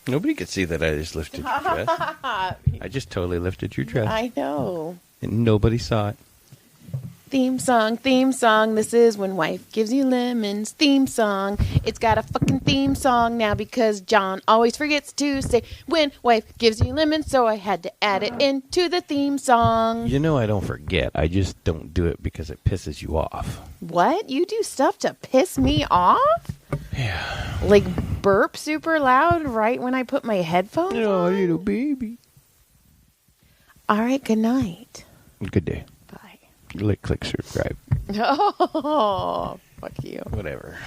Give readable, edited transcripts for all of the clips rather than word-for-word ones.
Nobody could see that I just lifted your dress. I just totally lifted your dress. I know. And nobody saw it. Theme song, theme song. This is When Wife Gives You Lemons. Theme song. It's got a fucking theme song now because John always forgets to say When Wife Gives You Lemons, so I had to add it into the theme song. You know I don't forget. I just don't do it because it pisses you off. What? You do stuff to piss me off? Yeah. Like burp super loud right when I put my headphones on? Oh, little baby. All right, good night. Good day. Bye. Click subscribe. Oh, fuck you. Whatever.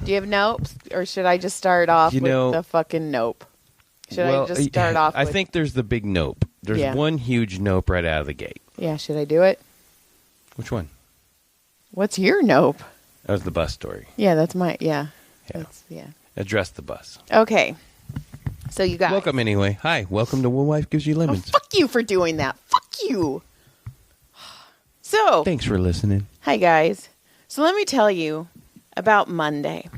Do you have nopes? Or should I just start off with the fucking nope? Should I just start off with... I think there's the big nope. There's one huge nope right out of the gate. Yeah, should I do it? Which one? What's your nope? That was the bus story. Yeah, that's my... Yeah. Yeah. Address the bus. Okay. So you guys... Welcome anyway. Hi. Welcome to When Wife Gives You Lemons. Oh, fuck you for doing that. Fuck you. So... Thanks for listening. Hi, guys. So let me tell you about Monday.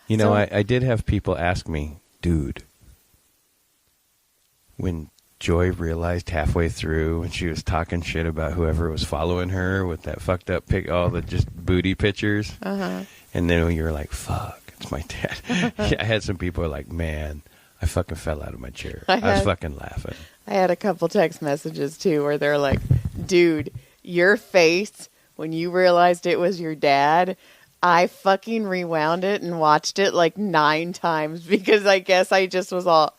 You know, I did have people ask me, dude, when Joy realized halfway through when she was talking shit about whoever was following her with that fucked up pic, all the just booty pictures. Uh-huh. And then you were like, fuck, it's my dad. I had some people who were like, man, I fucking fell out of my chair. I was fucking laughing. I had a couple text messages, too, where they're like, dude, your face when you realized it was your dad, I fucking rewound it and watched it like 9 times because I guess I just was all...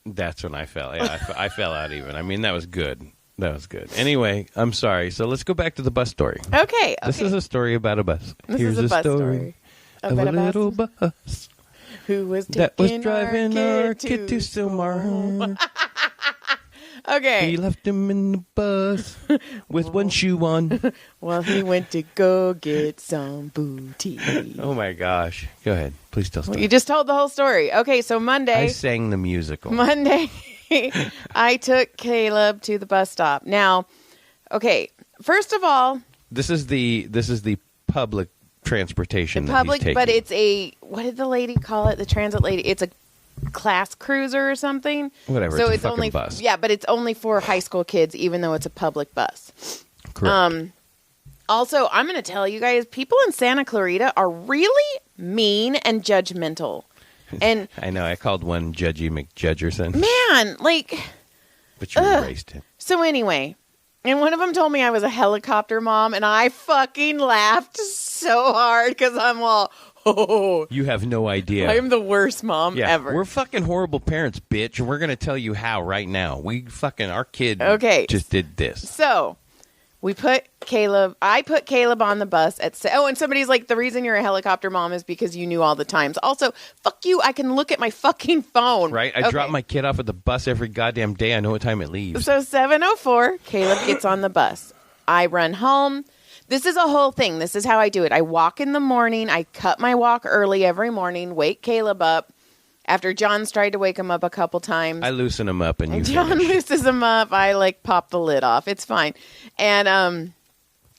That's when I fell. Yeah, I fell out even. I mean, that was good. That was good. Anyway, I'm sorry. So let's go back to the bus story. Okay. This is a story about a bus. Here's a bus story of a little bus who was that was driving our kid to Silmar. Okay. He left him in the bus with one shoe on. Well, he went to go get some booty. Oh, my gosh. Go ahead. Please tell story. Well, you just told the whole story. Okay, so Monday. I sang the musical. Monday, I took Caleb to the bus stop. Now, okay, first of all. This is the public transportation that he's taking. But it's a, what did the lady call it? The transit lady. It's a class cruiser or something. Whatever. So it's a only bus. Yeah, but it's only for high school kids, even though it's a public bus. Correct. Also, I'm going to tell you guys, people in Santa Clarita are really mean and judgmental. And I know. I called one Judgy McJudgerson. Man, like. But you erased it. So anyway, and one of them told me I was a helicopter mom, and I fucking laughed so hard because I'm all. Oh, you have no idea. I'm the worst mom ever. We're fucking horrible parents, bitch, and we're going to tell you how right now. Our kid just did this. So, I put Caleb on the bus and somebody's like, the reason you're a helicopter mom is because you knew all the times. Also, fuck you, I can look at my fucking phone. Right? I drop my kid off at the bus every goddamn day. I know what time it leaves. So 7:04, Caleb gets on the bus. I run home. This is a whole thing. This is how I do it. I walk in the morning. I cut my walk early every morning, wake Caleb up. After John's tried to wake him up a couple times. I loosen him up and you John looses him up. I pop the lid off. It's fine. And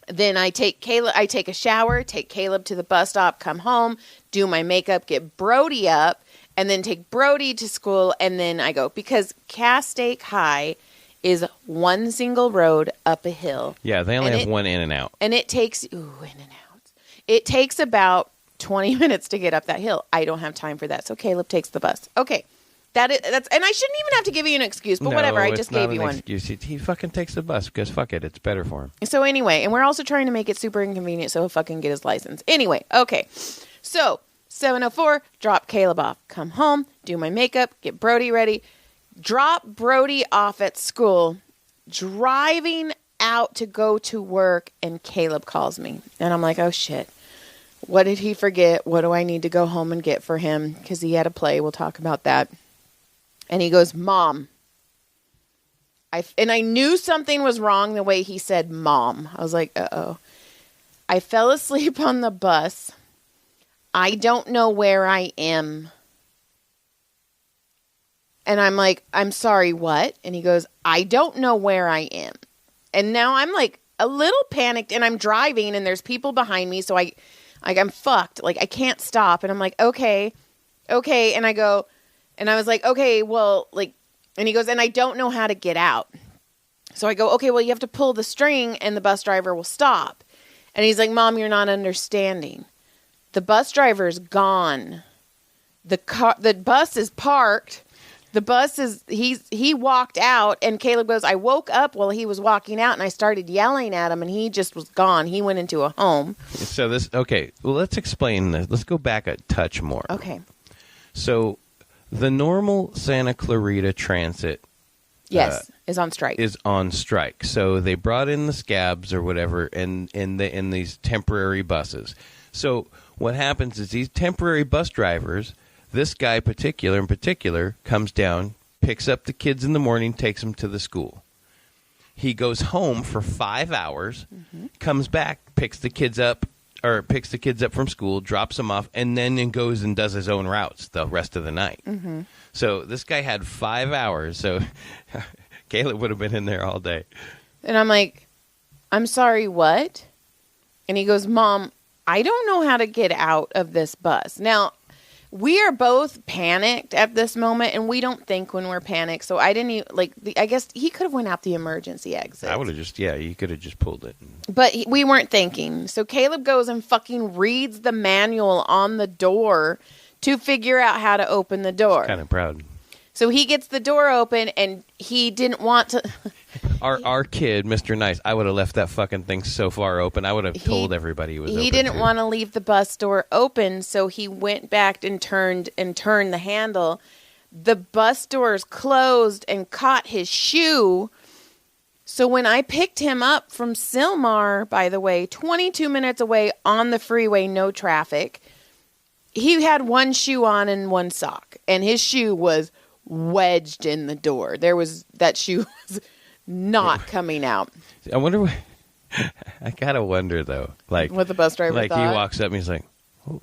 then I take a shower, take Caleb to the bus stop, come home, do my makeup, get Brody up, and then take Brody to school, and then I go. Because Castake High is one single road up a hill. Yeah, they only have one in and out. And it takes, in and out. It takes about 20 minutes to get up that hill. I don't have time for that. So Caleb takes the bus. Okay. That's, and I shouldn't even have to give you an excuse, but whatever. I just gave you one. Excuse. He fucking takes the bus because fuck it. It's better for him. So anyway, and we're also trying to make it super inconvenient so he'll fucking get his license. Anyway, okay. So 7:04, drop Caleb off. Come home, do my makeup, get Brody ready. Drop Brody off at school, driving out to go to work, and Caleb calls me. And I'm like, oh, shit. What did he forget? What do I need to go home and get for him? Because he had a play. We'll talk about that. And he goes, Mom. I knew something was wrong the way he said Mom. I was like, uh-oh. I fell asleep on the bus. I don't know where I am. And I'm like, I'm sorry, what? And he goes, I don't know where I am. And now I'm like a little panicked and I'm driving and there's people behind me. So I'm fucked. Like I can't stop. And I'm like, okay, okay. And I was like, okay, well, like, and he goes, and I don't know how to get out. So I go, okay, well, you have to pull the string and the bus driver will stop. And he's like, Mom, you're not understanding. The bus driver's gone. The bus is parked. The bus is, he walked out, and Caleb goes, I woke up while he was walking out, and I started yelling at him, and he just was gone. He went into a home. So well, let's explain this. Let's go back a touch more. Okay. So the normal Santa Clarita Transit Yes, is on strike. is on strike. So they brought in the scabs or whatever in these temporary buses. So what happens is these temporary bus drivers, this guy in particular, comes down, picks up the kids in the morning, takes them to the school. He goes home for 5 hours, comes back, picks the kids up from school, drops them off, and then goes and does his own routes the rest of the night. Mm-hmm. So this guy had 5 hours. So Caleb would have been in there all day. And I'm like, I'm sorry, what? And he goes, Mom, I don't know how to get out of this bus. Now, we are both panicked at this moment, and we don't think when we're panicked. So I didn't even, I guess he could have went out the emergency exit. I would have you could have just pulled it. But we weren't thinking. So Caleb goes and fucking reads the manual on the door to figure out how to open the door. Kind of proud. So he gets the door open, and he didn't want to. Our kid, Mr. Nice, I would have left that fucking thing so far open. I would have told everybody it was open. He didn't want to leave the bus door open, so he went back and turned the handle. The bus doors closed and caught his shoe. So when I picked him up from Sylmar, by the way, 22 minutes away on the freeway, no traffic, he had one shoe on and one sock, and his shoe was wedged in the door. That shoe was not coming out. I wonder what, I gotta wonder though, like what the bus driver like thought. He walks up and he's like, oh,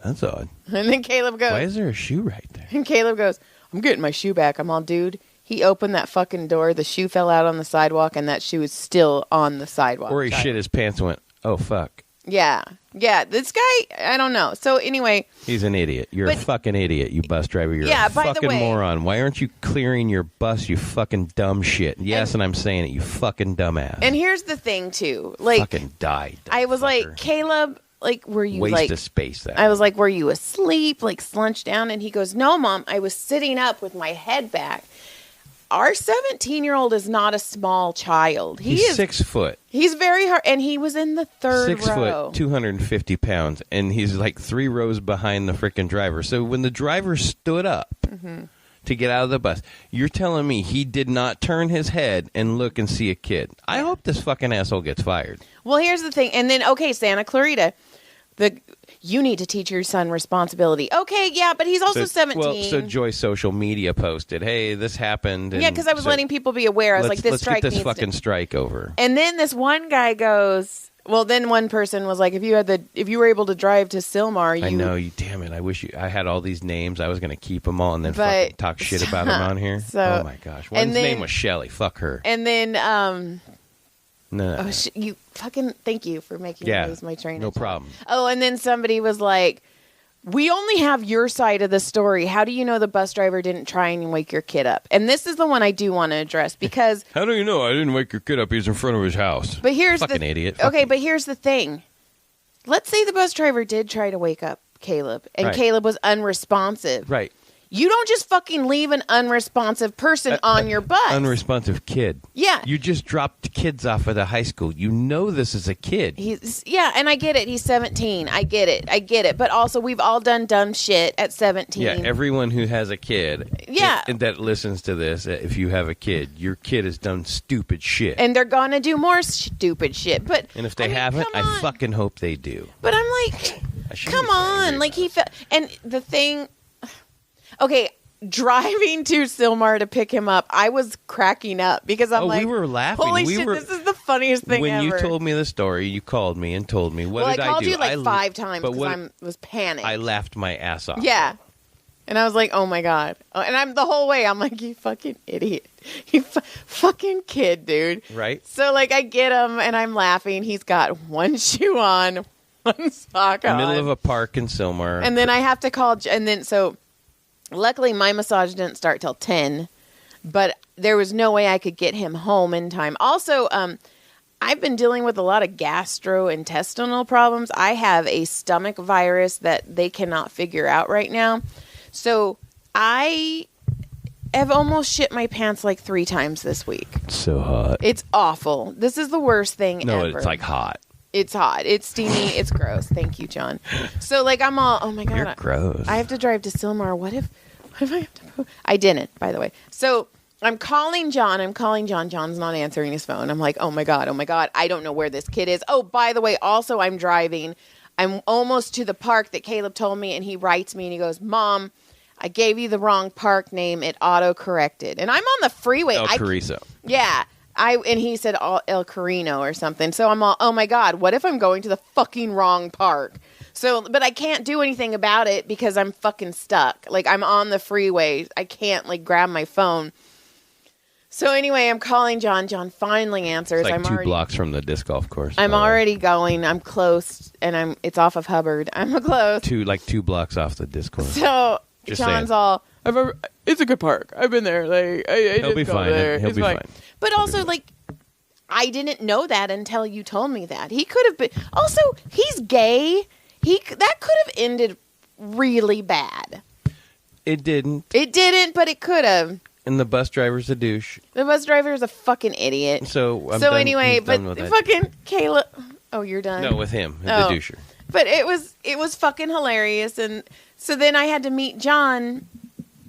that's odd. And then Caleb goes, why is there a shoe right there? And Caleb goes, I'm getting my shoe back. I'm all, dude, he opened that fucking door, the shoe fell out on the sidewalk, and that shoe is still on the sidewalk. Or he shit his pants and went, oh fuck. Yeah, this guy, I don't know. So anyway, he's an idiot. You're a fucking idiot, you bus driver. You're a by the fucking way, moron. Why aren't you clearing your bus, you fucking dumb shit? Yes, and I'm saying it, you fucking dumbass. And here's the thing too, like, fucking die. I was like, Caleb, like, were you waste of space? I was like, were you asleep, like slunched down? And he goes, no, Mom, I was sitting up with my head back. Our 17-year-old is not a small child. He's 6 foot. He's very hard, and he was in the third 6 row. foot, 250 pounds, and he's like 3 rows behind the freaking driver. So when the driver stood up to get out of the bus, you're telling me he did not turn his head and look and see a kid? I hope this fucking asshole gets fired. Well, here's the thing, and then Santa Clarita, you need to teach your son responsibility. Okay, yeah, but he's also 17. Well, so Joy's social media posted, hey, this happened. Yeah, because I was letting people be aware. I was like, this strike let's get this fucking strike over. And then this one guy goes, well, then one person was like, if you were able to drive to Sylmar, I know, you damn it. I had all these names. I was going to keep them all and then fucking talk shit about them on here. So, oh my gosh. One's name was Shelly. Fuck her. And then, no. You fucking thank you for making me lose my train. No problem. Oh, and then somebody was like, we only have your side of the story. How do you know the bus driver didn't try and wake your kid up? And this is the one I do want to address because how do you know I didn't wake your kid up? He's in front of his house. But here's fucking idiot. Okay, but here's the thing. Let's say the bus driver did try to wake up Caleb, and Caleb was unresponsive. Right. You don't just fucking leave an unresponsive person on your bus. Unresponsive kid. Yeah. You just dropped kids off at a high school. You know this is a kid. And I get it. He's 17. I get it. But also, we've all done dumb shit at 17. Yeah, everyone who has a kid that listens to this, if you have a kid, your kid has done stupid shit. And they're going to do more stupid shit. And if they haven't, I fucking hope they do. But I'm like, come on. Like, and the thing... Okay, driving to Sylmar to pick him up, I was cracking up because I'm like, we were laughing. Holy shit, this is the funniest thing when ever. When you told me the story, you called me and told me. What did I do? I called you like 5 times because I was panicked. I laughed my ass off. Yeah. And I was like, oh my God. And I'm the whole way, I'm like, you fucking idiot. You fucking kid, dude. Right. So like I get him and I'm laughing. He's got one shoe on, on Sock On. Middle of a park in Sylmar. And then I have to call, and then so luckily my massage didn't start till 10, but there was no way I could get him home in time. Also, I've been dealing with a lot of gastrointestinal problems. I have a stomach virus that they cannot figure out right now. So I have almost shit my pants like 3 times this week. So hot. It's awful. This is the worst thing ever. No, it's like hot. It's hot. It's steamy. It's gross. Thank you, John. So, like, I'm all, oh, my God. You're gross. I have to drive to Sylmar. What if I have to poop? I didn't, by the way. So, I'm calling John. John's not answering his phone. I'm like, oh, my God. I don't know where this kid is. Oh, by the way, also, I'm driving. I'm almost to the park that Caleb told me, and he writes me, and he goes, Mom, I gave you the wrong park name. It auto-corrected. And I'm on the freeway. El Carrizo. Yeah. And he said El Carino or something. So I'm all, oh my God, what if I'm going to the fucking wrong park? So, but I can't do anything about it because I'm fucking stuck. Like, I'm on the freeway. I can't, like, grab my phone. So anyway, I'm calling John. John finally answers. It's like I'm 2 already, blocks from the disc golf course. I'm already going. I'm close, and it's off of Hubbard. I'm close. 2 blocks off the disc course. So Just John's saying. all, it's a good park. I've been there. Like, He'll be fine. He'll be fine. But also, like, I didn't know that until you told me that. He could have been. Also, he's gay. That could have ended really bad. It didn't. It didn't, but it could have. And the bus driver's a douche. The bus driver is a fucking idiot. So I'm done. Anyway, He's but done with that. fucking Caleb. Oh, you're done. No, with him, the Oh. doucher. But it was fucking hilarious, and so then I had to meet John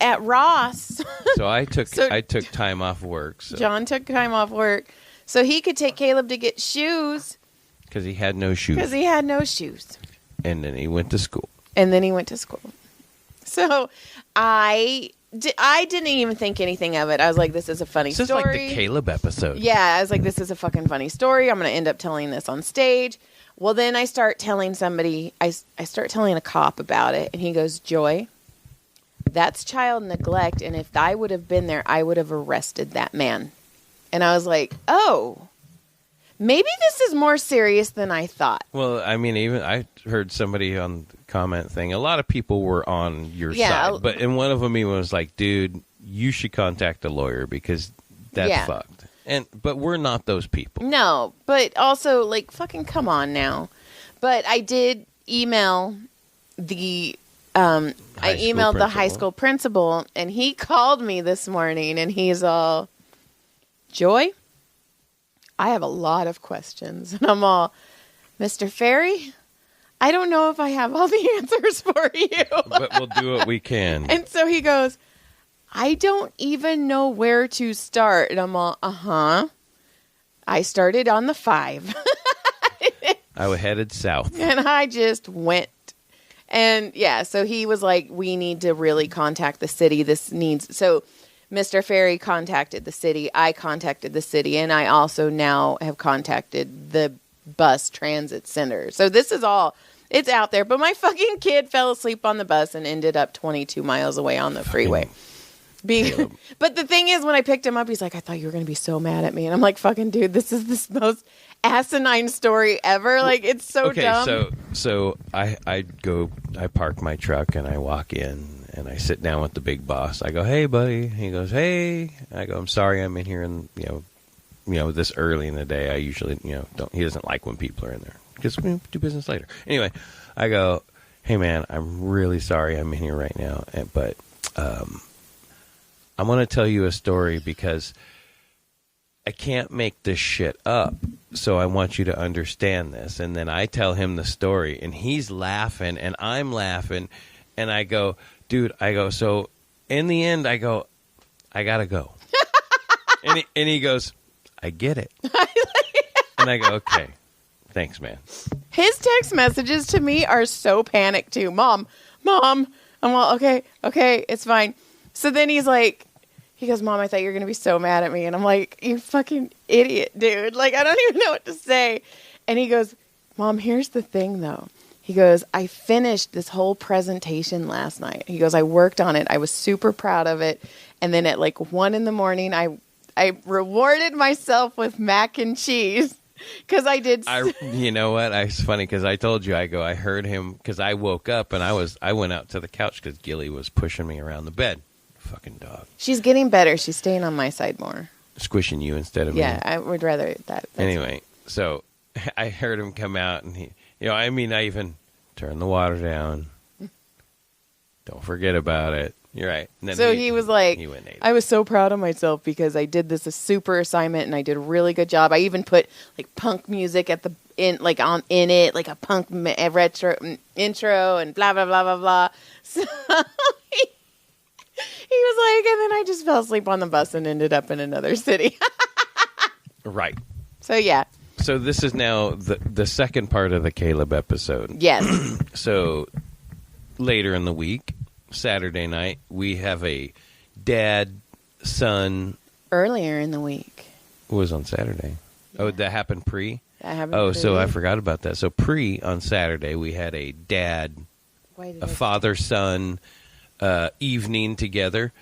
at Ross. So I took So- time off work. So. John took time off work so he could take Caleb to get shoes Because he had no shoes. because he had no shoes. And then he went to school. And then he went to school. So I didn't even think anything of it. I was like, this is a funny This is story. like the Caleb episode. Yeah, I was like, this is a fucking funny story. I'm going to end up telling this on stage. Well, then I start telling somebody, I start telling a cop about it. And he goes, Joy, that's child neglect. And if I would have been there, I would have arrested that man. And I was like, oh, maybe this is more serious than I thought. Well, I mean, even I heard somebody on the comment thing. A lot of people were on your Yeah. side, but and one of them even was like, "Dude, you should contact a lawyer because that's Yeah. fucked." But we're not those people. No, but also, like, fucking come on now. But I did email the I emailed the high school principal, and he called me this morning, and he's all, Joy, I have a lot of questions. And I'm all, Mr. Ferry, I don't know if I have all the answers for you. But we'll do what we can. And so he goes, I don't even know where to start. And I'm all, I started on the 5. I headed south. And I just went. And yeah, so he was like, we need to really contact the city. So Mr. Ferry contacted the city. I contacted the city. And I also now have contacted the bus transit center. So this is all, it's out there. But my fucking kid fell asleep on the bus and ended up 22 miles away on the freeway. But the thing is, when I picked him up, he's like, I thought you were going to be so mad at me. And I'm like, fucking dude, this is the most asinine story ever. Like, it's so dumb. Okay, so I park my truck and I walk in and I sit down with the big boss. I go, hey, buddy. He goes, hey. I go, I'm sorry I'm in here and, this early in the day. I usually, he doesn't like when people are in there. Just do business later. Anyway, I go, hey, man, I'm really sorry I'm in here right now. But I'm going to tell you a story because I can't make this shit up. So I want you to understand this. And then I tell him the story and he's laughing and I'm laughing. And I go, dude, so in the end, I go, I got to go. and he goes, I get it. And I go, okay, thanks, man. His text messages to me are so panicked too. Mom. I'm all, okay, it's fine. So then he goes, Mom, I thought you were going to be so mad at me. And I'm like, you fucking idiot, dude. Like, I don't even know what to say. And he goes, Mom, here's the thing, though. He goes, I finished this whole presentation last night. He goes, I worked on it. I was super proud of it. And then at 1 a.m, I rewarded myself with mac and cheese. Because I did. You know what? It's funny because I told you, I heard him because I woke up and I went out to the couch because Gilly was pushing me around the bed. Fucking dog. She's getting better. She's staying on my side more. Squishing you instead of me. Yeah, I would rather that. Anyway, so I heard him come out and he, I even turned the water down. Don't forget about it. You're right. And then so he was like, he went I was so proud of myself because I did this a super assignment and I did a really good job. I even put like punk music in it, like a punk retro intro and blah blah blah blah blah. So he was like, and then I just fell asleep on the bus and ended up in another city. Right. So yeah. So this is now the second part of the Caleb episode. Yes. So later in the week, Saturday night, we have a dad-son. Earlier in the week. It was on Saturday. Yeah. Oh, that happened pre? That happened pre. So I forgot about that. So pre on Saturday, we had a father-son evening together,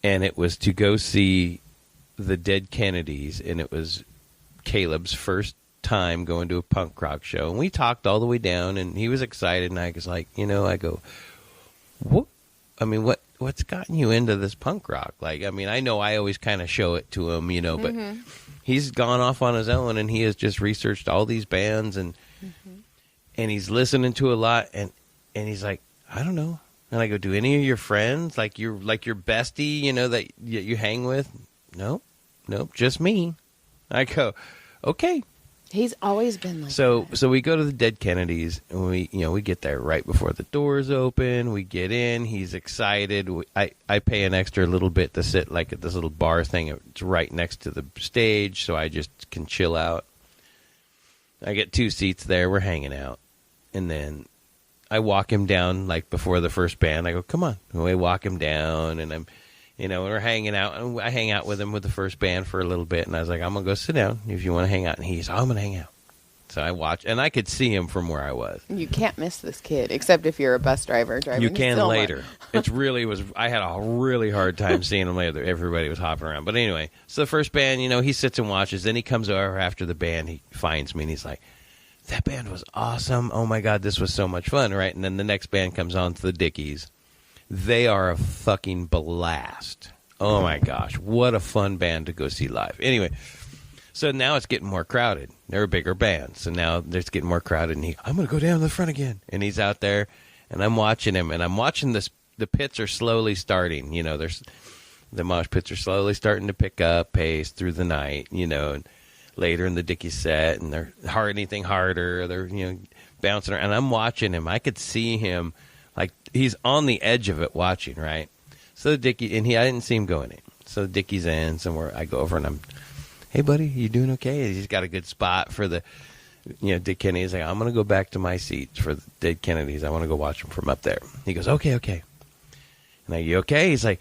and it was to go see the Dead Kennedys, and it was Caleb's first time going to a punk rock show. And we talked all the way down, and he was excited, and I was like, I go, what's gotten you into this punk rock? Like, I know I always kind of show it to him, but he's gone off on his own, and he has just researched all these bands, and he's listening to a lot, and he's like, I don't know. And I go, do any of your friends, like your bestie, that you hang with? Nope, just me. I go, okay. He's always been like that. So we go to the Dead Kennedys, and we get there right before the doors open. We get in. He's excited. I pay an extra little bit to sit like at this little bar thing. It's right next to the stage, so I just can chill out. I get 2 seats there. We're hanging out, and then I walk him down like before the first band. I go, come on. And we walk him down, and I'm, we're hanging out. And I hang out with him with the first band for a little bit, and I was like, I'm going to go sit down if you want to hang out. And he's, I'm going to hang out. So I watch, and I could see him from where I was. You can't miss this kid, except if you're a bus driver driving. You can later. I had a really hard time seeing him later. Everybody was hopping around. But anyway, so the first band, he sits and watches. Then he comes over after the band. He finds me, and he's like, that band was awesome. Oh, my God, this was so much fun, right? And then the next band comes on to the Dickies. They are a fucking blast. Oh, my gosh. What a fun band to go see live. Anyway, so now it's getting more crowded. They're a bigger band. So now it's getting more crowded. And I'm going to go down to the front again. And he's out there, and I'm watching him. And I'm watching this. The pits are slowly starting. The mosh pits are slowly starting to pick up pace through the night, and later in the Dickie set, and they're anything harder. They're bouncing around, and I'm watching him. I could see him, like he's on the edge of it, watching. Right. So the Dickie, and I didn't see him going in. So the Dickie's in somewhere. I go over and I'm, hey buddy, you doing okay? And he's got a good spot for the, Dead Kennedys. Like, I'm gonna go back to my seats for the Dead Kennedys. I want to go watch them from up there. He goes, okay. And I go, you okay? He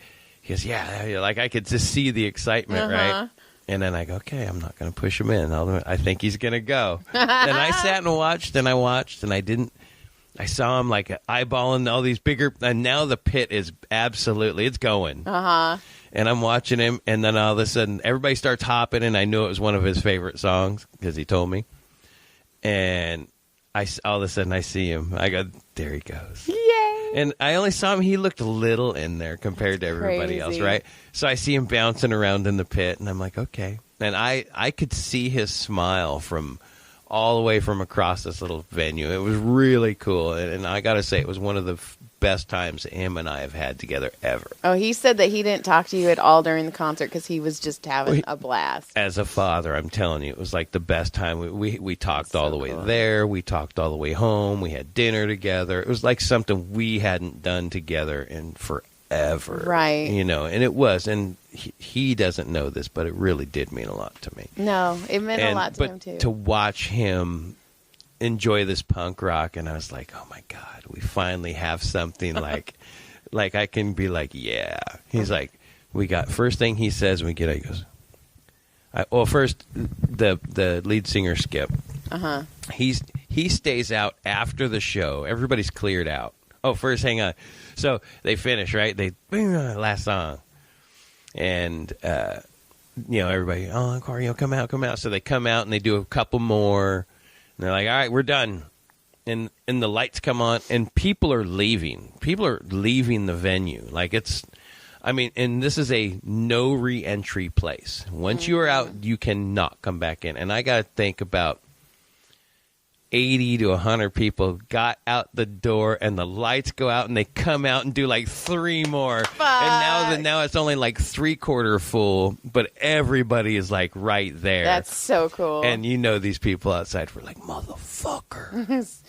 goes, yeah. Like I could just see the excitement, right? And then I go, okay, I'm not going to push him in. I think he's going to go. And I sat and watched, and I saw him like eyeballing all these bigger, and now the pit is it's going. And I'm watching him, and then all of a sudden, everybody starts hopping, and I knew it was one of his favorite songs, because he told me. And all of a sudden, I see him. I go, there he goes. Yay! And I only saw him, he looked a little in there compared to everybody else, right? So I see him bouncing around in the pit, and I'm like, okay. And I could see his smile from all the way from across this little venue. It was really cool. And I got to say, it was one of the best times him and I have had together ever. Oh, he said that he didn't talk to you at all during the concert because he was just having a blast. As a father, I'm telling you, it was like the best time. We talked all the way there. We talked all the way home. We had dinner together. It was like something we hadn't done together in forever. Right. And it was. And he doesn't know this, but it really did mean a lot to me. No, it meant a lot to him, too. To watch him enjoy this punk rock, and I was like, oh, my God, we finally have something like I can be like, yeah. He's like, first thing he says when we get out, he goes, first, the lead singer, Skip. He stays out after the show. Everybody's cleared out. Oh, first, hang on. So they finish, right? Last song. And everybody, oh, Corey, come out. So they come out and they do a couple more. And they're like, all right, we're done. And the lights come on and people are leaving. People are leaving the venue. Like and this is a no re-entry place. Once you are out, you cannot come back in. And I got to think about 80 to 100 people got out the door and the lights go out and they come out and do like 3 more. Fuck. And now it's only like 3/4 full, but everybody is like right there. That's so cool. And these people outside were like, motherfucker.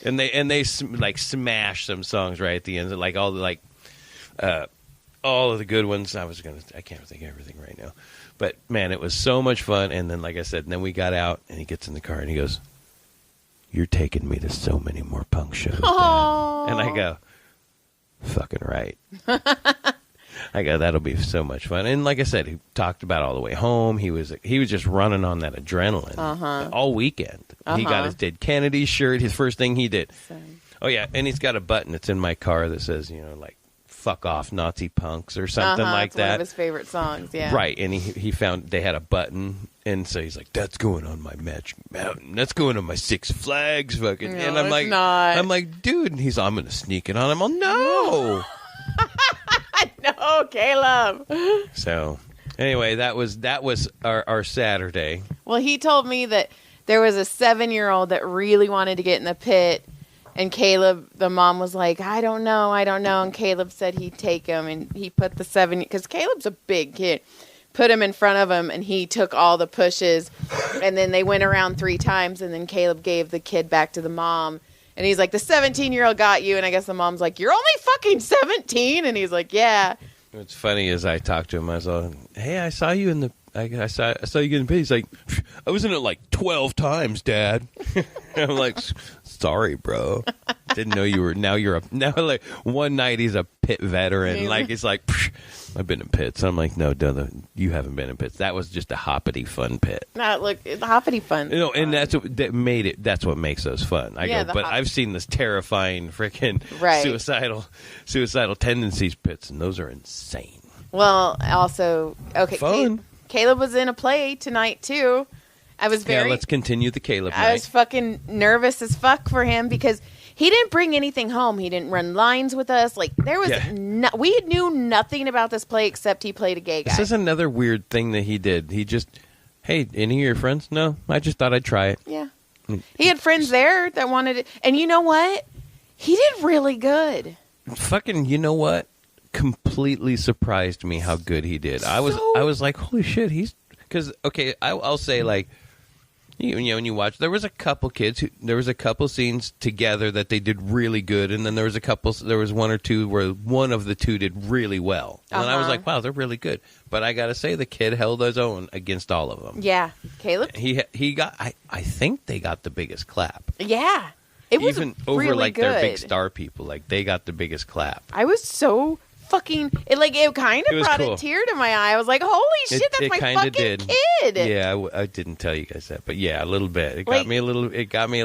and they like smash some songs right at the end, like all of the good ones. I can't think of everything right now. But man, it was so much fun. And then, like I said, then we got out and he gets in the car and he goes, "You're taking me to so many more punk shows, Dad." And I go, fucking right. I go, that'll be so much fun. And like I said, he talked about all the way home. He was just running on that adrenaline all weekend. He got his Dead Kennedy shirt, his first thing he did. Same. Oh, yeah, and he's got a button that's in my car that says, like, fuck off Nazi punks or something like it's that. One of his favorite songs, yeah. Right, and he found they had a button, and so he's like, "That's going on my Magic Mountain. That's going on my Six Flags, fucking." No, and I'm it's like, not. I'm like, dude, and I'm gonna sneak it on him. Oh no! No, Caleb. So, anyway, that was our Saturday. Well, he told me that there was a 7-year-old that really wanted to get in the pit. And Caleb, the mom was like, I don't know. And Caleb said he'd take him. And he put the 7, because Caleb's a big kid, put him in front of him. And he took all the pushes. And then they went around 3 times. And then Caleb gave the kid back to the mom. And he's like, the 17-year-old got you. And I guess the mom's like, you're only fucking 17. And he's like, yeah. What's funny is I talked to him. I was like, hey, I saw you in the... I saw you getting paid. He's like, I was in it like 12 times, Dad. I'm like, sorry, bro. Didn't know you were. Now like one night he's a pit veteran. Like it's like, I've been in pits. I'm like, no, you haven't been in pits. That was just a hoppity fun pit. No, look, it's hoppity fun. And that's what made it. That's what makes those fun. But I've seen this terrifying freaking suicidal tendencies pits, and those are insane. Well, also, okay, fun. Caleb was in a play tonight too. I was very. Yeah, let's continue the Caleb night. I was fucking nervous as fuck for him because he didn't bring anything home. He didn't run lines with us. Like there was, we knew nothing about this play except he played a gay guy. This is another weird thing that he did. He just, hey, any of your friends? No, I just thought I'd try it. Yeah, he had friends there that wanted it, and you know what? He did really good. Fucking, you know what? Completely surprised me how good he did. I was like, holy shit, he's because okay, I'll say like. When you watch, there was a couple scenes together that they did really good, and then there was 1 or 2 where one of the 2 did really well, and I was like, wow, they're really good. But I gotta say, the kid held his own against all of them. Yeah, Caleb. He got. I think they got the biggest clap. Yeah, it was even over really like good. Their big star people. Like they got the biggest clap. I was so fucking it kind of brought cool. a tear to my eye. I was like, holy shit, that's my fucking kid. Yeah, I didn't tell you guys that, but yeah, a little bit. It got me a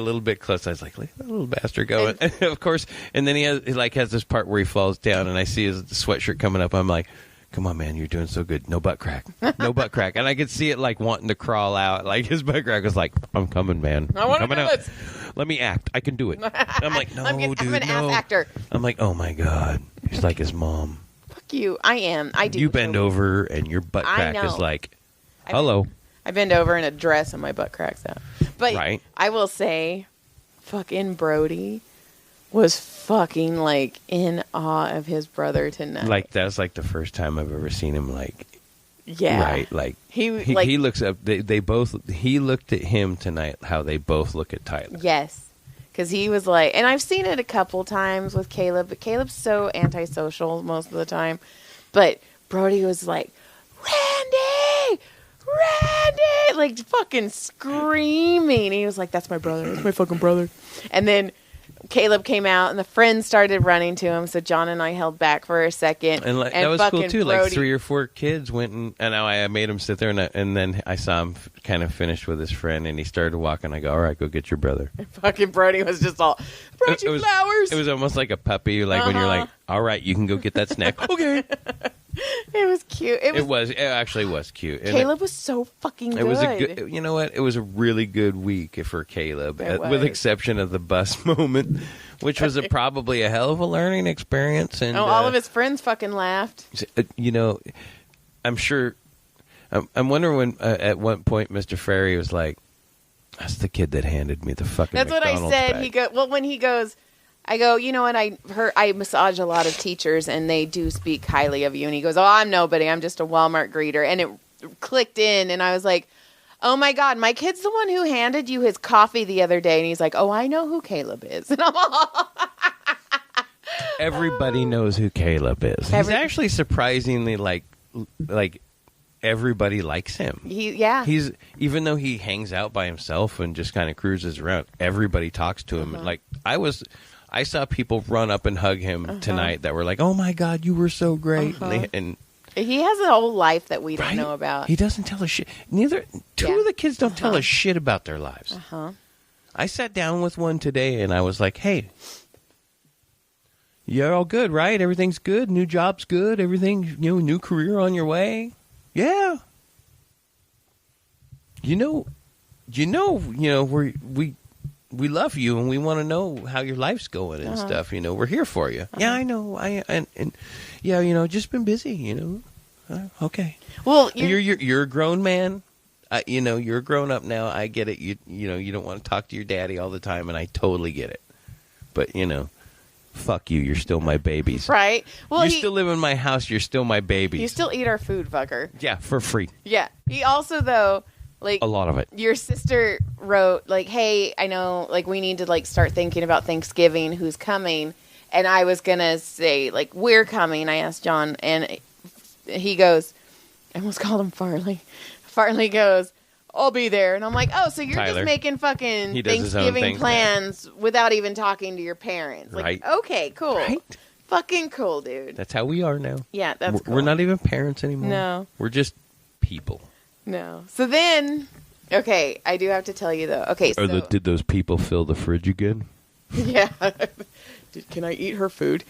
little bit close. I was like, look at that little bastard going. And of course, and then he has this part where he falls down, and I see his sweatshirt coming up. I'm like, come on, man, you're doing so good. No butt crack. No butt crack. And I could see it like wanting to crawl out. Like his butt crack was like, I'm coming, man. I'm coming out. This. Let me act. I can do it. I'm like, no, dude, I'm an ass actor. I'm like, oh my God. He's like his mom. Fuck you. I am. I do. You bend over and your butt crack is like, hello. I bend over in a dress and my butt cracks out. But right. I will say, fucking Brody was fucking like in awe of his brother tonight. Like that's like the first time I've ever seen him like. Yeah. Right. Like he looks up. They both. He looked at him tonight. How they both look at Tyler. Yes. Because he was like, and I've seen it a couple times with Caleb, but Caleb's so antisocial most of the time. But Brody was like, Randy, like fucking screaming. He was like, that's my brother. That's my fucking brother. And then Caleb came out and the friends started running to him. So John and I held back for a second. And that was cool too. Brody, like 3 or 4 kids went and I made him sit there and then I saw him kind of finish with his friend and he started walking. I go, all right, go get your brother. And fucking Brody was just all, brought you flowers. It was almost like a puppy, like when you're like, all right, you can go get that snack. Okay. It was cute. It actually was cute. And Caleb was so fucking good. it was a good. You know what? It was a really good week for Caleb, It with was. exception of the bus moment, which was probably a hell of a learning experience. And all of his friends fucking laughed. you know, I'm sure. I'm wondering when at one point Mr. Ferry was like, "That's the kid that handed me the fucking." That's what I McDonald's said. bag." When he goes, I go, you know what? I massage a lot of teachers, and they do speak highly of you. And he goes, oh, I'm nobody. I'm just a Walmart greeter. And it clicked in, and I was like, oh my God, my kid's the one who handed you his coffee the other day. And he's like, oh, I know who Caleb is. And I'm all, Everybody knows who Caleb is. He's actually surprisingly like everybody likes him. yeah. He's even though he hangs out by himself and just kind of cruises around, everybody talks to him. Like I saw people run up and hug him tonight that were like, "Oh my God, you were so great!" And he has a whole life that we don't right? know about. He doesn't tell us shit. Two of the kids don't tell us shit about their lives. I sat down with one today and I was like, "Hey, you're all good, right? Everything's good. New job's good. Everything, new career on your way." Yeah. We love you and we want to know how your life's going and stuff. We're here for you. Yeah, I know. Just been busy. Okay. Well, you're a grown man. You're a grown up now. I get it. You don't want to talk to your daddy all the time, and I totally get it. But fuck you. You're still my babies. right. Well, you still live in my house. You're still my babies. you still eat our food, fucker. Yeah, for free. Yeah. He also, though, like, A lot of it. your sister wrote, like, hey, I know, like, we need to, like, start thinking about Thanksgiving, who's coming. And I was going to say, like, we're coming. I asked John, and he goes, I almost called him Farley. Farley goes, I'll be there. And I'm like, oh, so you're Tyler. just making fucking He does his own Thanksgiving things plans without even talking to your parents. Like, Right. okay, cool. Right? Fucking cool, dude. That's how we are now. Yeah, that's cool. We're not even parents anymore. No. We're just people. No. So then, okay, I do have to tell you, though. Okay, so... Did those people fill the fridge again? Yeah. Can I eat her food?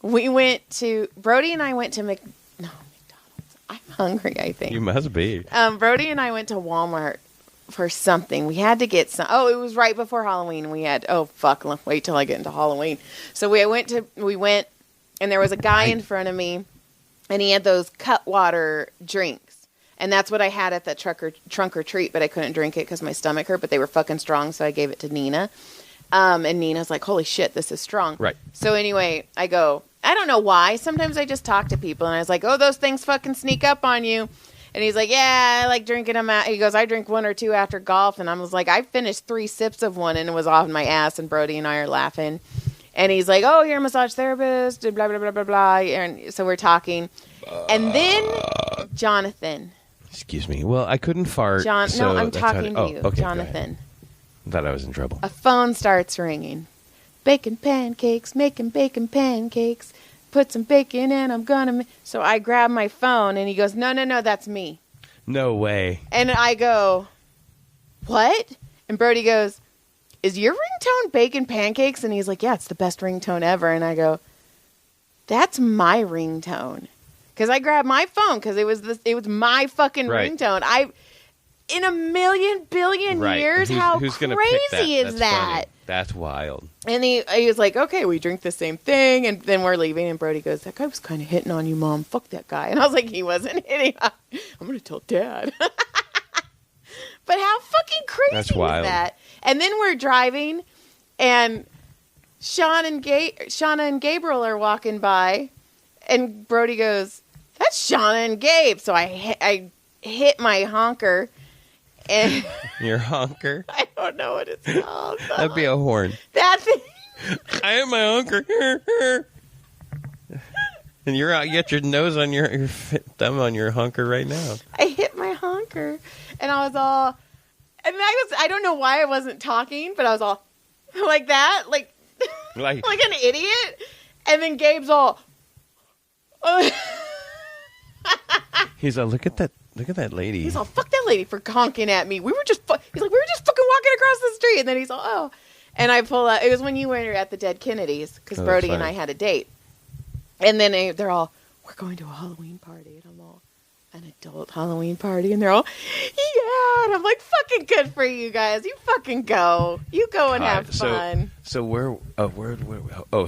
We went to... Brody and I went to McDonald's. I'm hungry, I think. You must be. Brody and I went to Walmart for something. We had to get some... Oh, it was right before Halloween. We had... Oh, fuck. Wait till I get into Halloween. So we went, and there was a guy in front of me, and he had those Cutwater drinks. And that's what I had at that trunk or treat, but I couldn't drink it because my stomach hurt, but they were fucking strong, so I gave it to Nina. And Nina's like, holy shit, this is strong. Right. So anyway, I go, I don't know why. Sometimes I just talk to people, and I was like, oh, those things fucking sneak up on you. And he's like, yeah, I like drinking them out. He goes, I drink one or two after golf. And I was like, I finished 3 sips of one, and it was off my ass, and Brody and I are laughing. And he's like, oh, you're a massage therapist, blah, blah, blah, blah, blah. And so we're talking. And then Jonathan. Excuse me. Well, I couldn't fart. No, I'm that's how talking to you. Okay, Jonathan. I thought I was in trouble. A phone starts ringing. Bacon pancakes, making bacon pancakes. Put some bacon in, I'm gonna... So I grab my phone, and he goes, no, that's me. No way. And I go, what? And Brody goes, is your ringtone bacon pancakes? And he's like, yeah, it's the best ringtone ever. And I go, that's my ringtone. Because I grabbed my phone because it was my fucking Right. ringtone. In a million billion Right. years, Who's how gonna pick crazy is That's that? funny. That's wild. And he was like, okay, we drink the same thing. And then we're leaving. And Brody goes, that guy was kind of hitting on you, Mom. Fuck that guy. And I was like, he wasn't hitting on... I'm going to tell Dad. But how fucking crazy That's wild. is that? And then we're driving, and Shauna and Gabriel are walking by. And Brody goes, that's Shauna and Gabe. So I hit my honker. And Your honker? I don't know what it's called. That'd be a horn. That thing. I am my honker. And you got your nose on your thumb on your honker right now. I hit my honker, and I was all, and I don't know why I wasn't talking, but I was all like that, like Like an idiot. And then Gabe's all, he's like, look at that lady. he's all, fuck that lady for honking at me. He's like, we were just fucking walking across the street, and then he's all, oh, and I pull out. It was when you were at the Dead Kennedys because Oh, Brody that's and I funny. had a date, and then they're all, we're going to a Halloween party. And I'm all, an adult Halloween party? And they're all, yeah. And I'm like, fucking good for you guys. You fucking go. You go and have fun. So where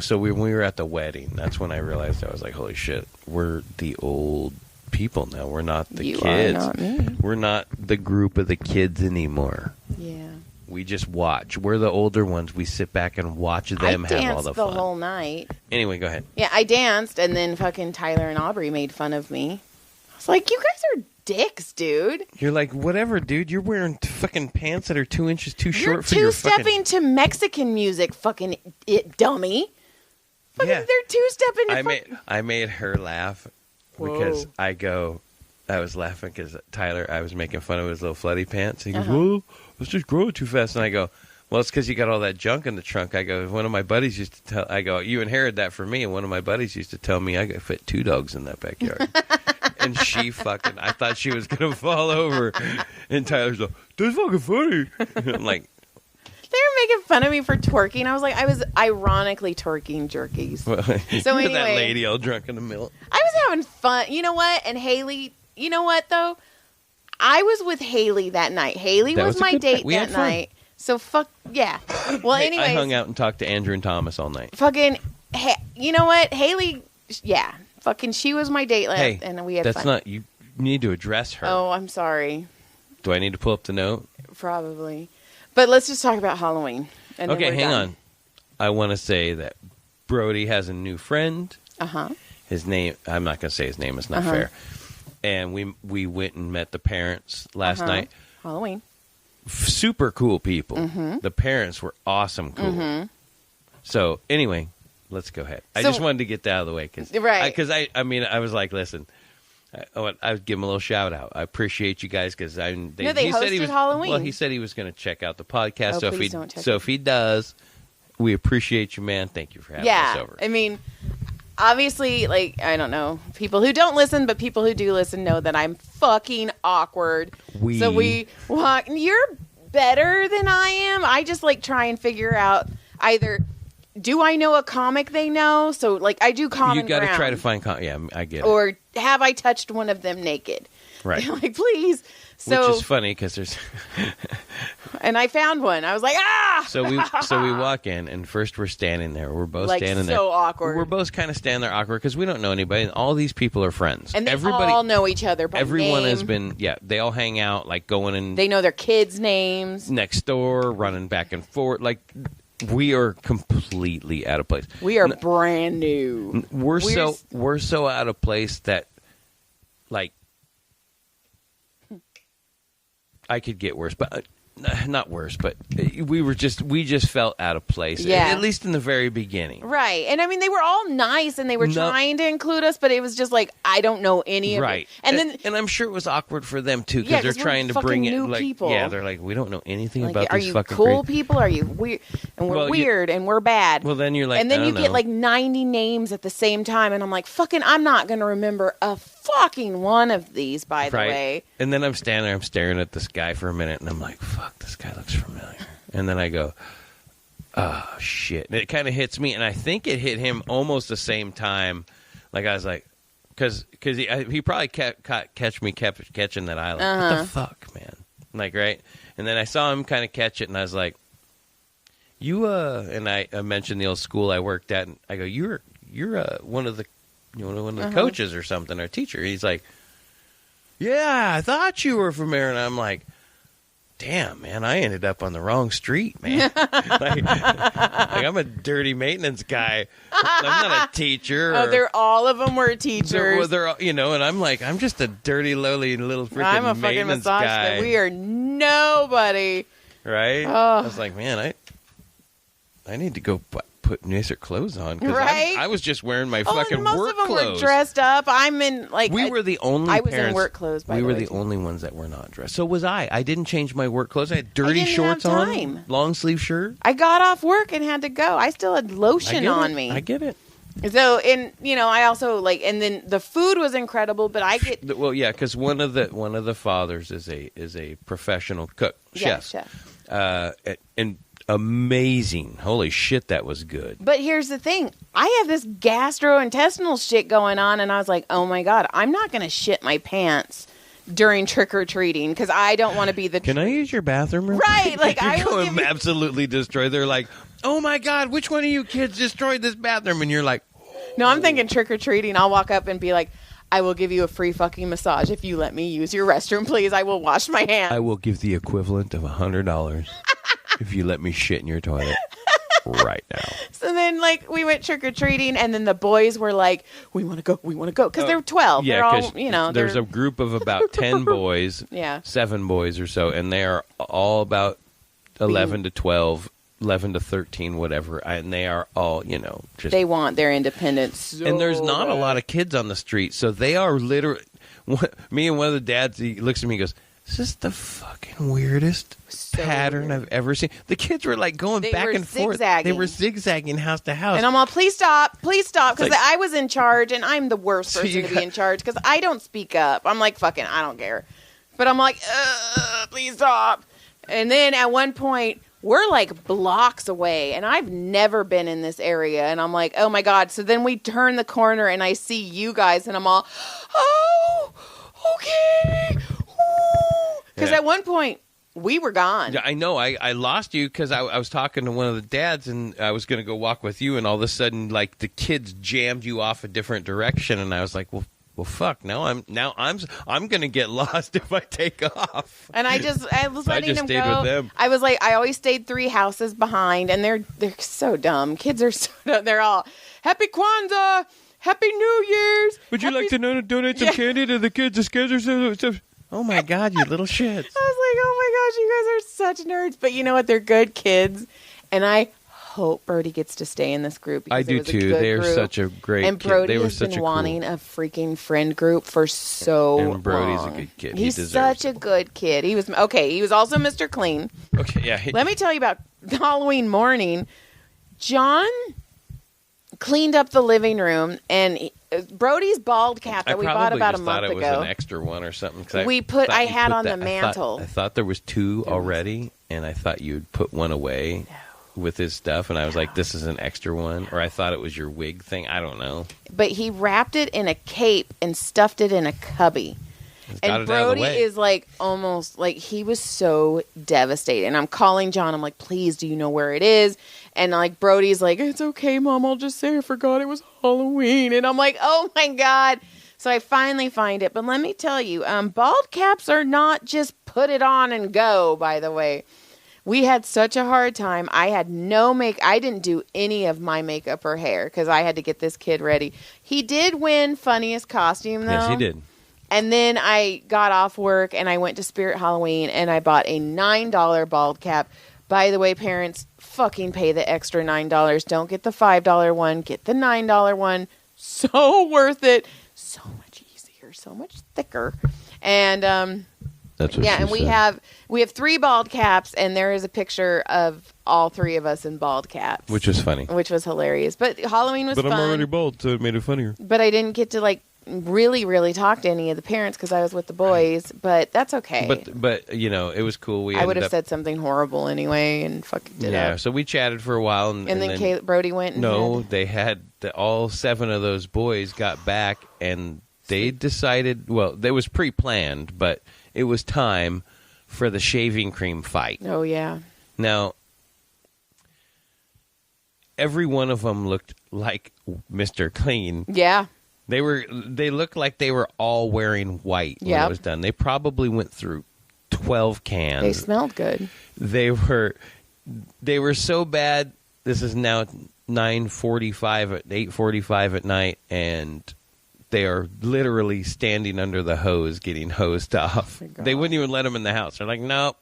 so when we were at the wedding, that's when I realized, I was like, holy shit, we're the old people now. We're not the You kids. are not me. We're not the group of the kids anymore. Yeah. We just watch. We're the older ones. We sit back and watch them have all the fun. The whole night. Anyway, go ahead. Yeah, I danced, and then fucking Tyler and Aubrey made fun of me. I was like, you guys are dicks, dude. You're like, whatever, dude. You're wearing fucking pants that are 2 inches too You're short for your fucking... two-stepping to Mexican music, fucking dummy. Fucking, Yeah. they're two-stepping to I made her laugh because I was laughing because Tyler, I was making fun of his little floody pants. He goes, well, it's just growing too fast. And I go, well, it's because you got all that junk in the trunk. I go, one of my buddies used to tell, I go, you inherited that from me. And one of my buddies used to tell me I could fit 2 dogs in that backyard. And she fucking, I thought she was going to fall over. And Tyler's like, that's fucking funny. I'm like, They were making fun of me for twerking. I was ironically twerking jerkies. well, So that anyway. lady all drunk in the middle. I was having fun. You know what? And Haley, you know what, though? I was with Haley that night. Haley That was was a my good date night. We that had fun. night. So fuck, yeah. Well, Hey, anyways. I hung out and talked to Andrew and Thomas all night. Fucking, you know what? Haley, yeah. Fucking, she was my date last, Hey, and we had that's fun. not, you need to address her. Oh, I'm sorry. Do I need to pull up the note? Probably. But let's just talk about Halloween. And then Okay, we're hang done. on. I want to say that Brody has a new friend. Uh-huh. His name, I'm not going to say his name. It's not fair. And we went and met the parents last night. Halloween. Super cool people. The parents were awesome cool. So anyway, let's go ahead. I So- just wanted to get that out of the way. Right. Because I was like, listen, I would give him a little shout out. I appreciate you guys because they he said he hosted was, Halloween. Well, he said he was going to check out the podcast. Oh, so please don't check if he does, we appreciate you, man. Thank you for having us Yeah. over. I mean, obviously, like, I don't know. People who don't listen, but people who do listen know that I'm fucking awkward. So we walk. You're better than I am. I just, like, try and figure out either... Do I know a comic they know? So, like, I do common You got to ground. try to find. Yeah, I get it. Or have I touched one of them naked? Right. Like, please. So, Which is funny because there's. and I found one. I was like, ah! So we walk in and first we're standing there. We're both Like, standing there. so awkward. We're both kind of standing there awkward because we don't know anybody, and all these people are friends. And they Everybody, all know each other by everyone name. has been. Yeah, they all hang out like going in They know their kids' names. next door, running back and forth. Like we are completely out of place. We are brand new. We're so out of place that like I could get worse, but not worse, but we just felt out of place. Yeah. At least in the very beginning. Right. And I mean, they were all nice and they were trying to include us, but it was just like, I don't know any of Right. it. And I'm sure it was awkward for them too Yeah, because they're 'cause we're trying to fucking bring it new like people. yeah, they're like we don't know anything Like, about are these you fucking cool crazy. people? Are you weird? And we're Well, weird and we're bad. Well, then you're like, and then I you don't get know. like 90 names at the same time, and I'm like, fucking, I'm not going to remember a fucking one of these, by the way. And then I'm standing there, I'm staring at this guy for a minute, and I'm like, fuck, this guy looks familiar. And then I go, oh, shit. And it kind of hits me, and I think it hit him almost the same time. Like, I was like, because he probably kept catching that eye. Like, what the fuck, man? Like, right? And then I saw him kind of catch it, and I was like, you, and I mentioned the old school I worked at, and I go, you're one of the, one of the coaches or something, or teacher. He's like, yeah, I thought you were from there. And I'm like, damn, man, I ended up on the wrong street, man. like I'm a dirty maintenance guy. I'm not a teacher. Oh, all of them were teachers. They're and I'm like, I'm just a dirty, lowly little freaking I'm a fucking maintenance massage guy. guy. We are nobody. Right? Oh. I was like, man, I need to go put nicer clothes on because Right? I was just wearing my Oh, fucking and most work of them clothes. were dressed up. I'm in like We were the only I was parents. in work clothes. By We the were way, the too. only ones that were not dressed. So was I. I didn't change my work clothes. I had dirty didn't shorts have on, time. long sleeve shirt. I got off work and had to go. I still had I lotion get on it. me. I get it. So, and I also like, and then the food was incredible. But I get Well, yeah, because one of the fathers is a professional cook, yeah, chef. chef. And amazing. Holy shit, that was good. But here's the thing. I have this gastrointestinal shit going on, and I was like, oh my God, I'm not going to shit my pants during trick-or-treating because I don't want to be the... Can I use your bathroom? Right. Like, You're I will going give you... absolutely destroyed. They're like, oh my God, which one of you kids destroyed this bathroom? And you're like... No, I'm thinking trick-or-treating. I'll walk up and be like, I will give you a free fucking massage if you let me use your restroom, please. I will wash my hands. I will give the equivalent of $100 if you let me shit in your toilet right now. So then, like, we went trick-or-treating, and then the boys were like, we want to go, because they're 12. Yeah, they're all, because there's a group of about 10 boys, Yeah. 7 boys or so, and they are all about 11 to 12, 11 to 13, whatever, and they are all, just... They want their independence so And there's not a bad. lot of kids on the street, so they are literally... Me and one of the dads, he looks at me and goes, is this the fucking weirdest pattern weird. I've ever seen? The kids were like going They back were and forth. zigzagging. They were zigzagging house to house. And I'm all, please stop, because like- I was in charge, and I'm the worst So person you to got- be in charge, because I don't speak up. I'm like, fucking, I don't care. But I'm like, please stop. And then at one point, we're like blocks away, and I've never been in this area, and I'm like, oh my God. So then we turn the corner, and I see you guys, and I'm all, oh, okay. Because Yeah. at one point, we were gone. Yeah, I know. I lost you because I was talking to one of the dads, and I was going to go walk with you, and all of a sudden, like, the kids jammed you off a different direction, and I was like, well, fuck. Now I'm going to get lost if I take off. And I was letting just them stayed go. with them. I was like, I always stayed 3 houses behind, and they're so dumb. Kids are so dumb. They're all, Happy Kwanzaa, Happy New Year's. Would you like to donate some candy to the kids? The kids are so... Oh my God, you little shits. I was like, oh my gosh, you guys are such nerds. But you know what? They're good kids, and I hope Brody gets to stay in this group. Because I it do was a too. good They are group. such a great And kid. Brody They were has such been a wanting cool... a freaking friend group for so And Brody's long. a good kid. He's he deserves such a good kid. He was also Mr. Clean. it. Okay, yeah. Let me tell you about Halloween morning. John cleaned up the living room, and Brody's bald cap that we bought about a month I thought it was ago. an extra one or something. 'Cause I had on the mantle. I thought there was 2 already, and I thought you'd put one away with his stuff, and I was like, this is an extra one. Or I thought it was your wig thing. I don't know. But he wrapped it in a cape and stuffed it in a cubby. Got And it out of the Brody way. is like almost like he was so devastated. And I'm calling John. I'm like, please, do you know where it is? And like Brody's like, it's okay, Mom. I'll just say I forgot it was Halloween. And I'm like, oh my God. So I finally find it. But let me tell you, bald caps are not just put it on and go, by the way. We had such a hard time. I had no I didn't do any of my makeup or hair because I had to get this kid ready. He did win funniest costume, though. Yes, he did. And then I got off work and I went to Spirit Halloween and I bought a $9 bald cap. By the way, parents, fucking pay the extra $9. Don't get the $5 one. Get the $9 one. So worth it. So much easier. So much thicker. And That's what yeah, she and said. we have 3 bald caps, and there is a picture of all 3 of us in bald caps, Which was funny. which was hilarious. But Halloween was But fun. I'm already bald, so it made it funnier. But I didn't get to really talk to any of the parents because I was with the boys. But that's okay. But it was cool. I would have said something horrible anyway and fucking did yeah. up. So we chatted for a while, and then Brody went. And no, they had all 7 of those boys got back, and they decided. Well, it was pre-planned, but it was time for the shaving cream fight. Oh yeah. Now, every one of them looked like Mr. Clean. Yeah. They looked like they were all wearing white when Yep. it was done. They probably went through 12 cans. They smelled good. They were so bad. This is now 8:45 at night, and they are literally standing under the hose getting hosed off. Oh my God. They wouldn't even let them in the house. They're like, nope.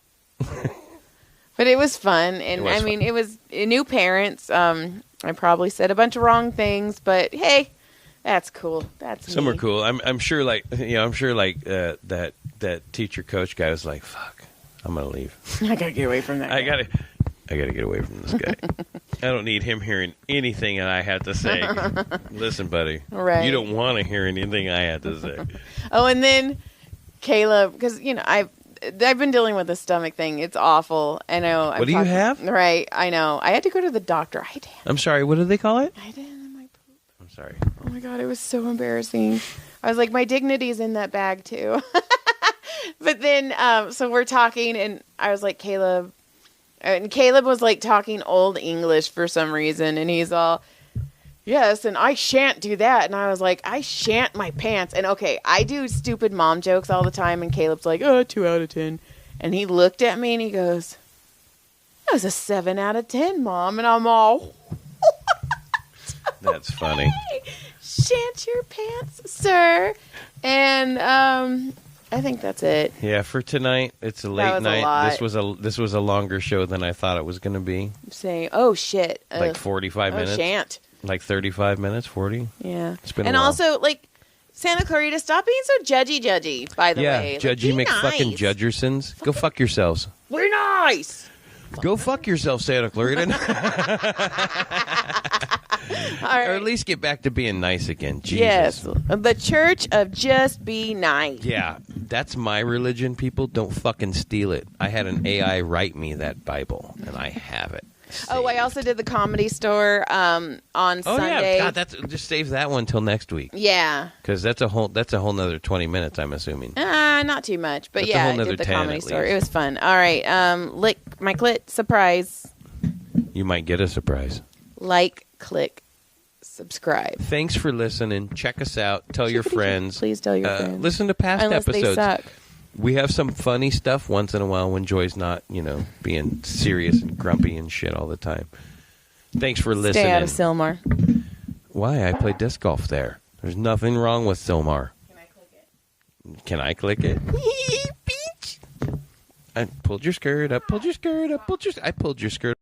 But it was fun, and It was I mean, it was new parents. I probably said a bunch of wrong things, but hey, that's cool. That's Some me. are cool. I'm sure that teacher coach guy was like, fuck, I'm gonna leave. I gotta get away from that. I guy. gotta get away from this guy. I don't need him hearing anything that I have to say. Listen, buddy, Right. you don't want to hear anything I have to say. Oh, and then Caleb, because I've been dealing with the stomach thing. It's awful. I know. What do you have? Right. I know. I had to go to the doctor. I'm sorry. What do they call it? I didn't in my poop. I'm sorry. Oh my God. It was so embarrassing. I was like, my dignity's in that bag too. But then, so we're talking and I was like, Caleb, and Caleb was like talking old English for some reason. And he's all, yes, and I shan't do that. And I was like, I shan't my pants. And okay, I do stupid mom jokes all the time. And Caleb's like, 2 out of 10. And he looked at me and he goes, that was a 7 out of 10, Mom. And I'm all, That's funny. shan't your pants, sir? And I think that's it. Yeah, for tonight, it's a That late was a night. lot. This was a longer show than I thought it was going to be. I'm saying, oh shit. Like 45 minutes. Shan't. Like 35 minutes, 40. Yeah. It's been a and while. also, like, Santa Clarita, stop being so judgy, by the way. Like, Judgy be McFucking nice. Judgersons. Go fuck yourselves. We're nice. Go fuck yourself, Santa Clarita. All right. Or at least get back to being nice again. Jesus. Yes. The Church of Just Be Nice. Yeah, that's my religion, people. Don't fucking steal it. I had an AI write me that Bible, and I have it. Oh, I also did the Comedy Store on Oh Sunday. yeah, God, just save that one till next week Yeah. because that's a whole nother 20 minutes. I'm assuming. Not too much, but That's a yeah, whole I nother did the 10 Comedy at Store. least. It was fun. All right, lick my clit surprise. You might get a surprise. Like, click, subscribe. Thanks for listening. Check us out. Tell your friends. Please tell your friends. Listen to past Unless episodes. they suck. We have some funny stuff once in a while when Joy's not, being serious and grumpy and shit all the time. Thanks for listening. Stay out of Silmar. Why? I play disc golf there. There's nothing wrong with Silmar. Can I click it? Beach. I pulled your skirt up, pulled your skirt up, I pulled your skirt